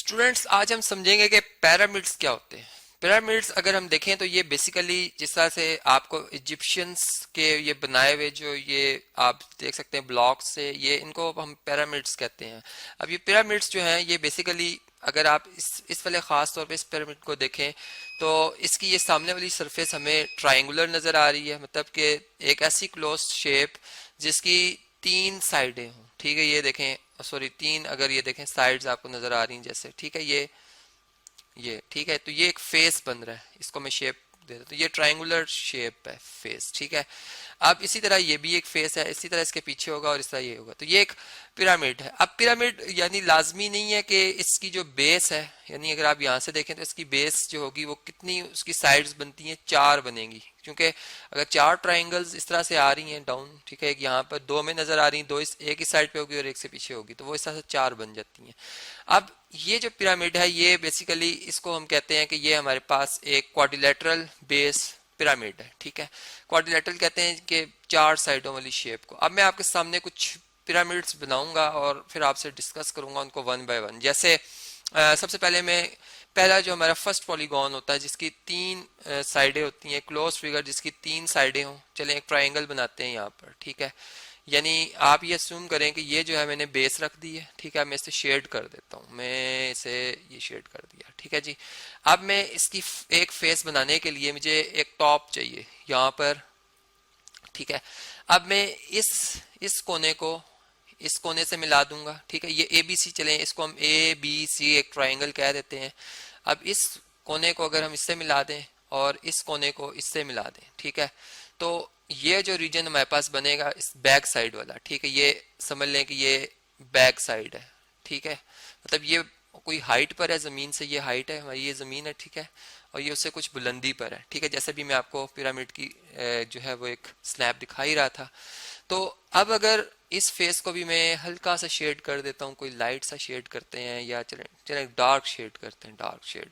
Students, आज हम समझेंगे कि पिरामिड्स क्या होते हैं। पिरामिड्स अगर हम देखें तो ये बेसिकली जिस तरह से आपको इजिप्शियंस के ये बनाए हुए जो ये आप देख सकते हैं ब्लॉक्स से, ये इनको हम पिरामिड्स कहते हैं। अब ये पिरामिड्स जो हैं ये बेसिकली अगर आप इस वाले ख़ास तौर पे इस पिरामिड को देखें तो इसकी ये सामने वाली सरफेस हमें ट्रायंगुलर नज़र आ रही है, मतलब कि एक ऐसी क्लोज्ड शेप जिसकी तीन साइडें हों। ठीक है, ये देखें, सॉरी तीन, अगर ये देखें साइड्स आपको नजर आ रही हैं जैसे, ठीक है, ये ठीक है, तो ये एक फेस बन रहा है, इसको मैं शेप दे देता हूं, तो ये ट्रायंगुलर शेप है फेस। ठीक है, अब इसी तरह ये भी एक फेस है, इसी तरह इसके पीछे होगा और इस तरह ये होगा, तो ये एक पिरामिड है। अब पिरामिड यानी लाजमी नहीं है कि इसकी जो बेस है, यानी अगर आप यहाँ से देखें तो इसकी बेस जो होगी वो कितनी उसकी साइड्स बनती हैं, चार बनेंगी, क्योंकि अगर चार ट्राइंगल्स इस तरह से आ रही हैं डाउन, ठीक है, एक यहाँ पर दो में नजर आ रही हैं, दो एक ही साइड पे होगी और एक से पीछे होगी, तो वो इस तरह से चार बन जाती हैं। अब ये जो पिरामिड है ये बेसिकली इसको हम कहते हैं कि ये हमारे पास एक क्वाड्रिलेटरल बेस पिरामिड है। ठीक है, क्वाड्रिलेटरल कहते हैं कि चार साइडों वाली शेप को। अब मैं आपके सामने कुछ पिरामिड्स बनाऊंगा और फिर आपसे डिस्कस करूंगा उनको वन बाय वन। जैसे सबसे पहले मैं पहला जो हमारा फर्स्ट पॉलीगॉन होता है जिसकी तीन साइडें होती हैं, क्लोज फिगर जिसकी तीन साइडें हों, चलें एक ट्राइंगल बनाते हैं यहाँ पर। ठीक है, यानी आप ये अस्यूम करें कि ये जो है मैंने बेस रख दी है। ठीक है, मैं इसे शेड कर देता हूँ, मैं इसे ये शेड कर दिया। ठीक है जी, अब मैं इसकी एक फेस बनाने के लिए मुझे एक टॉप चाहिए यहाँ पर। ठीक है, अब मैं इस कोने को इस कोने से मिला दूंगा। ठीक है, ये ए बी सी, चलें इसको हम ए बी सी एक ट्राइंगल कह देते हैं। अब इस कोने को अगर हम इससे मिला दें और इस कोने को इससे मिला दें, ठीक है, तो ये जो रीजन हमारे पास बनेगा इस बैक साइड वाला, ठीक है, ये समझ लें कि ये बैक साइड है। ठीक है, मतलब ये कोई हाइट पर है, जमीन से ये हाइट है हमारी, ये जमीन है। ठीक है, और ये उससे कुछ बुलंदी पर है। ठीक है, जैसे भी मैं आपको पिरामिड की जो है वो एक स्नैप दिखा ही रहा था। तो अब अगर इस फेस को भी मैं हल्का सा शेड कर देता हूँ, कोई लाइट सा शेड करते हैं, या चले चले डार्क शेड करते हैं, डार्क शेड,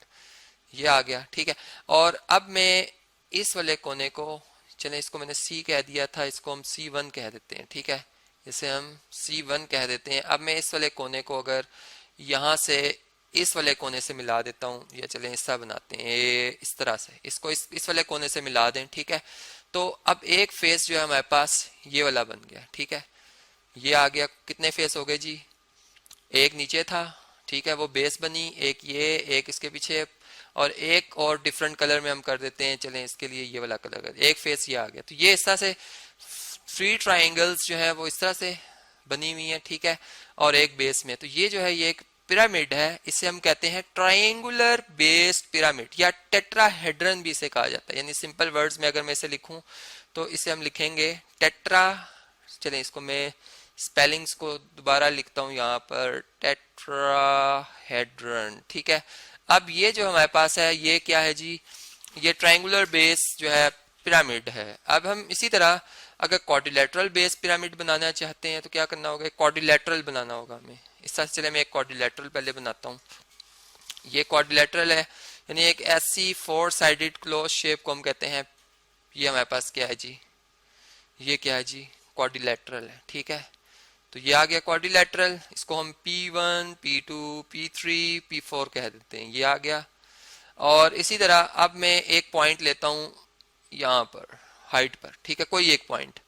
ये आ गया। ठीक है, और अब मैं इस वाले कोने को, चले इसको मैंने सी कह दिया था, इसको हम C1 कह देते हैं। ठीक है, इसे हम C1 कह देते हैं। अब मैं इस वाले कोने को अगर यहाँ से इस वाले कोने से मिला देता हूँ, या चले ऐसा बनाते हैं, इस तरह से इसको इस वाले कोने से मिला दें। ठीक है, तो अब एक फेस जो है हमारे पास ये वाला बन गया। ठीक है, ये आ गया। कितने फेस हो गए जी? एक नीचे था, ठीक है, वो बेस बनी, एक ये, एक इसके पीछे, और एक और डिफरेंट कलर में हम कर देते हैं, चलें इसके लिए ये वाला कलर कर, एक फेस ये आ गया। तो ये इस तरह से थ्री ट्राइंगल्स जो है वो इस तरह से बनी हुई है। ठीक है, और एक बेस में, तो ये जो है ये एक पिरामिड है, इसे हम कहते हैं ट्रायंगुलर बेस्ड पिरामिड, या टेट्राहेड्रन भी इसे कहा जाता है। यानी सिंपल वर्ड्स में अगर मैं इसे लिखूं तो इसे हम लिखेंगे टेट्रा, चलें इसको मैं स्पेलिंग्स को दोबारा लिखता हूं यहाँ पर, टेट्राहेड्रन। ठीक है, अब ये जो हमारे पास है ये क्या है जी? ये ट्रायंगुलर बेस जो है पिरामिड है। अब हम इसी तरह अगर क्वाड्रिलेटरल बेस पिरामिड बनाना चाहते हैं तो क्या करना होगा? क्वाड्रिलेटरल बनाना होगा हमें। इस तरह से चले मैं एक क्वाड्रिलेटरल पहले बनाता हूँ। ये क्वाड्रिलेटरल है, यानी एक ऐसी फोर साइडेड क्लोज शेप को हम कहते हैं, ये हमारे पास क्या है जी? ये क्या है जी? क्वाड्रिलेटरल है। ठीक है, तो ये आ गया क्वाड्रिलेटरल, इसको हम P1, P2, P3, P4 कह देते हैं, ये आ गया। और इसी तरह अब मैं एक पॉइंट लेता हूँ यहाँ पर हाइट पर। ठीक है, कोई एक पॉइंट,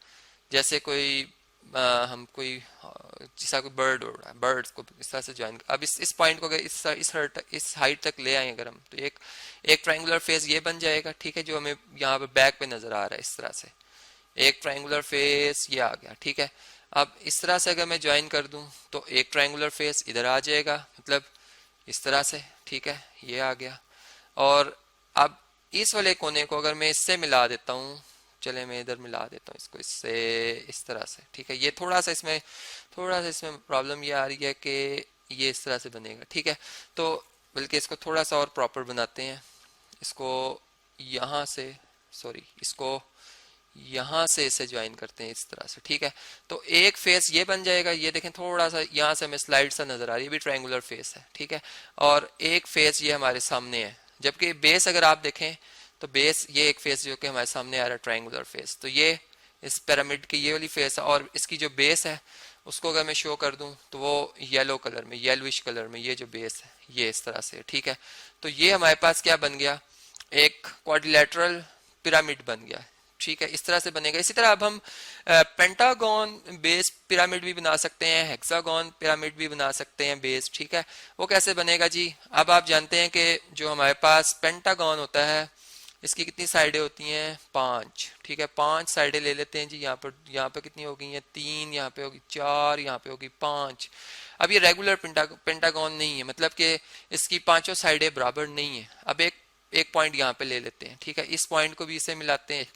जैसे कोई हम कोई जैसा कोई बर्ड उड़ रहा है, बर्ड्स को इस तरह से ज्वाइन, अब इस पॉइंट को अगर इस हाइट तक ले आए अगर हम, तो एक ट्रायंगुलर फेस ये बन जाएगा। ठीक है, जो हमें यहाँ पे बैक पे नजर आ रहा है, इस तरह से एक ट्रायंगुलर फेस ये आ गया। ठीक है, अब इस तरह से अगर मैं ज्वाइन कर दूं तो एक ट्रायंगुलर फेस इधर आ जाएगा, मतलब इस तरह से। ठीक है, ये आ गया। और अब इस वाले कोने को अगर मैं इससे मिला देता हूँ, चले मैं इधर मिला देता हूँ इसको इससे, इस तरह से। ठीक है, ये थोड़ा सा इसमें प्रॉब्लम ये आ रही है कि ये इस तरह से बनेगा। ठीक है, तो बल्कि इसको थोड़ा सा और प्रॉपर बनाते हैं, इसको यहाँ से, सॉरी, इसको यहाँ से इसे ज्वाइन करते हैं इस तरह से। ठीक है, तो एक फेस ये बन जाएगा, ये देखें थोड़ा सा यहाँ से हमें स्लाइड सा नजर आ रही है, ये भी ट्रायंगुलर फेस है। ठीक है, और एक फेस ये हमारे सामने है, जबकि बेस अगर आप देखें तो बेस ये एक फेस जो कि हमारे सामने आ रहा है ट्रायंगुलर फेस, तो ये इस पिरामिड की ये वाली फेस है, और इसकी जो बेस है उसको अगर मैं शो कर दूं तो वो येलो कलर में, येलोइश कलर में, ये जो बेस है ये इस तरह से, ठीक है। तो ये हमारे पास क्या बन गया, एक क्वाड्रिलेटरल पिरामिड बन गया, ठीक है। इस तरह से बनेगा। इसी तरह अब हम पेंटागन बेस पिरामिड भी बना सकते हैं, हेक्सागन पिरामिड भी बना सकते हैं बेस, ठीक है। वो कैसे बनेगा जी, अब आप जानते हैं कि जो हमारे पास पेंटागन होता है इसकी कितनी साइडें होती हैं, 5, ठीक है। 5 साइडें ले लेते हैं जी। यहाँ पर कितनी हो गई हैं, 3, यहाँ पे होगी 4, यहाँ पे होगी 5। अब ये रेगुलर पेंटागन नहीं है, मतलब कि इसकी पांचों साइडें बराबर नहीं है। अब एक पॉइंट यहाँ पे ले लेते हैं, ठीक है। इस पॉइंट को भी इससे मिलाते हैं,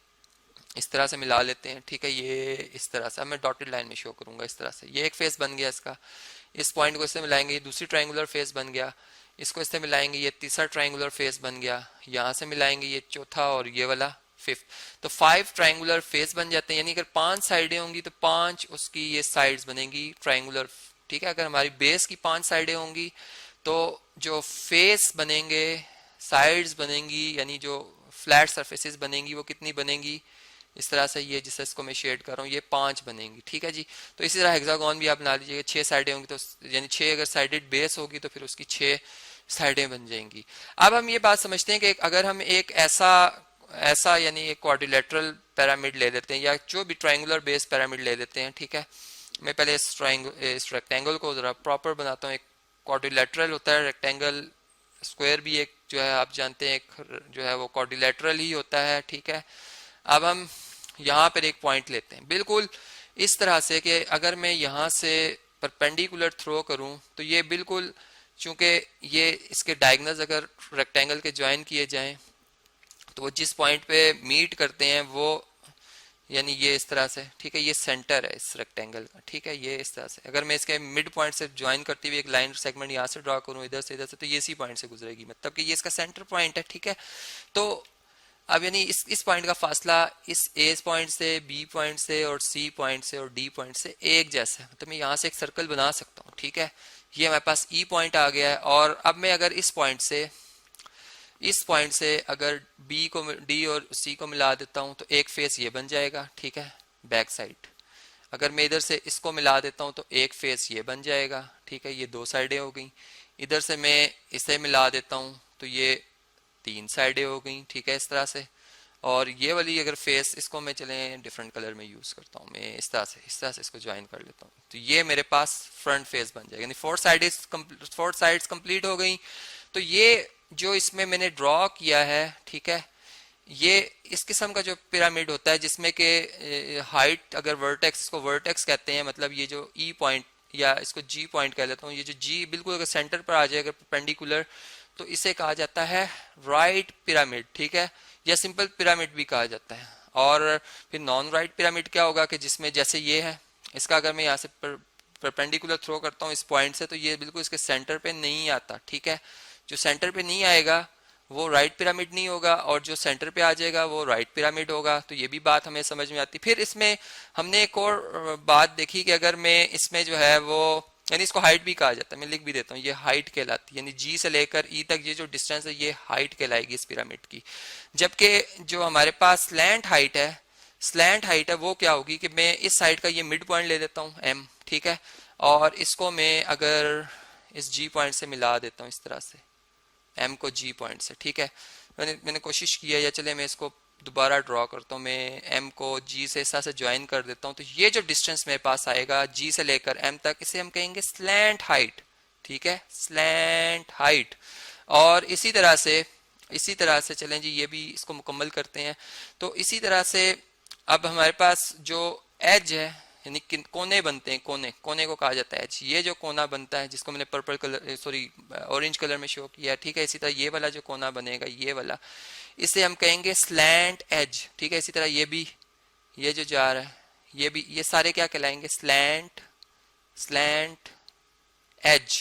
इस तरह से मिला लेते हैं, ठीक है। ये इस तरह से, अब मैं डॉटेड लाइन में शो करूंगा इस तरह से। ये एक फेस बन गया इसका, इस पॉइंट को इससे मिलाएंगे, ये दूसरी ट्रायंगुलर फेस बन गया, इसको इससे मिलाएंगे, ये तीसरा ट्रायंगुलर फेस बन गया, यहाँ से मिलाएंगे ये चौथा और ये वाला फिफ्थ। तो 5 ट्रायंगुलर फेस बन जाते हैं, यानी अगर 5 साइडें होंगी तो 5 उसकी ये साइड्स बनेंगी ट्रायंगुलर, ठीक है। अगर हमारी बेस की 5 साइडें होंगी तो जो फेस बनेंगे, साइड्स बनेंगी, यानी जो फ्लैट सरफेसेस बनेंगी वो कितनी बनेंगी, इस तरह से, ये जिससे इसको मैं शेड कर रहा हूँ, ये 5 बनेंगी, ठीक है जी। तो इसी तरह हेक्सागन भी आप बना लीजिएगा, 6 साइडें होंगी तो यानी 6 अगर साइडेड बेस होगी तो फिर उसकी 6 साइडें बन जाएंगी। अब हम ये बात समझते हैं कि अगर हम एक ऐसा यानी एक क्वाड्रिलेटरल पिरामिड ले लेते हैं या जो भी ट्रायंगुलर बेस पिरामिड ले लेते हैं, ठीक है। मैं पहले इस रेक्टेंगल को जरा प्रॉपर बनाता हूँ। एक क्वाड्रिलेटरल होता है रेक्टेंगल, स्क्वायर भी एक जो है आप जानते हैं एक जो है वो क्वाड्रिलेटरल ही होता है, ठीक है। अब हम यहाँ पर एक पॉइंट लेते हैं बिल्कुल इस तरह से कि अगर मैं यहाँ से परपेंडिकुलर थ्रो करूँ तो ये बिल्कुल, चूंकि ये इसके डायगोनल्स अगर रेक्टेंगल के ज्वाइन किए जाएं तो वो जिस पॉइंट पे मीट करते हैं वो, यानी ये इस तरह से, ठीक है। ये सेंटर है इस रेक्टेंगल का, ठीक है। ये इस तरह से अगर मैं इसके मिड पॉइंट से ज्वाइन करती हुई एक लाइन सेगमेंट यहाँ से ड्रॉ करूँ इधर से तो ये इसी पॉइंट से गुजरेगी, मतलब कि ये इसका सेंटर पॉइंट है, ठीक है। तो अब यानी इस पॉइंट का फासला इस ए पॉइंट से, बी पॉइंट से और सी पॉइंट से और डी पॉइंट से एक जैसा है, मतलब मैं यहाँ से एक सर्कल बना सकता हूँ, ठीक है। ये हमारे पास ई पॉइंट आ गया है। और अब मैं अगर इस पॉइंट से अगर बी को, डी और सी को मिला देता हूँ तो एक फेस ये बन जाएगा, ठीक है, बैक साइड। अगर मैं इधर से इसको मिला देता हूँ तो एक फेस ये बन जाएगा, ठीक है। ये 2 साइडें हो गई। इधर से मैं इसे मिला देता हूँ तो ये 3 साइडें हो गई, ठीक है, इस तरह से। और ये वाली अगर फेस, इसको मैं चले डिफरेंट कलर में यूज करता हूँ, मैं इस तरह से इसको ज्वाइन कर लेता हूँ तो ये मेरे पास फ्रंट फेस बन जाएगा, यानी 4 साइड्स कंप्लीट हो गई। तो ये जो इसमें मैंने ड्रॉ किया है, ठीक है, ये इस किस्म का जो पिरामिड होता है जिसमें कि हाइट, अगर वर्टेक्स, इसको वर्टेक्स कहते हैं, मतलब ये जो ई पॉइंट या इसको जी पॉइंट कह लेता हूँ, ये जो जी बिल्कुल अगर सेंटर पर आ जाए अगर परपेंडिकुलर तो इसे कहा जाता है राइट पिरामिड, ठीक है, या सिंपल पिरामिड भी कहा जाता है। और फिर नॉन राइट पिरामिड क्या होगा कि जिसमें जैसे ये है, इसका अगर मैं यहाँ से परपेंडिकुलर थ्रो करता हूँ इस पॉइंट से तो ये बिल्कुल इसके सेंटर पे नहीं आता, ठीक है। जो सेंटर पे नहीं आएगा वो राइट पिरामिड नहीं होगा और जो सेंटर पे आ जाएगा वो राइट पिरामिड होगा। तो ये भी बात हमें समझ में आती। फिर इसमें हमने एक और बात देखी कि अगर मैं इसमें जो है वो, यानी इसको हाइट भी कहा जाता है, मैं लिख भी देता हूँ, ये हाइट कहलाती है, यानी जी से लेकर ई तक ये जो डिस्टेंस है ये हाइट कहलाएगी इस पिरामिड की। जबकि जो हमारे पास स्लैंट हाइट है वो क्या होगी कि मैं इस साइड का ये मिड पॉइंट ले लेता हूँ एम, ठीक है, और इसको मैं अगर इस जी पॉइंट से मिला देता हूँ इस तरह से, एम को जी पॉइंट से, ठीक है। मैंने कोशिश की है, या चले मैं इसको दोबारा ड्रॉ करता हूँ, मैं एम को जी से इस तरह से ज्वाइन कर देता हूँ तो ये जो डिस्टेंस मेरे पास आएगा जी से लेकर एम तक, इसे हम कहेंगे स्लैंट हाइट, ठीक है, स्लैंट हाइट। और इसी तरह से चलें जी, ये भी इसको मुकम्मल करते हैं। तो इसी तरह से अब हमारे पास जो एज है, यानी कोने बनते हैं, कोने को कहा जाता है एज। ये जो कोना बनता है जिसको मैंने purple colour, sorry orange colour में शो किया, ठीक है। इसी तरह ये वाला जो कोना बनेगा, ये वाला, इसे हम कहेंगे स्लैंट एज, ठीक है। इसी तरह ये भी, ये जो जा रहा है ये भी, ये सारे क्या कहलाएंगे, स्लैंट एज।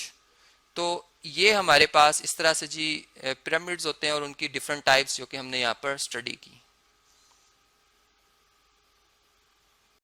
तो ये हमारे पास इस तरह से जी पिरामिड्स होते हैं और उनकी डिफरेंट टाइप्स जो कि हमने यहाँ पर स्टडी की।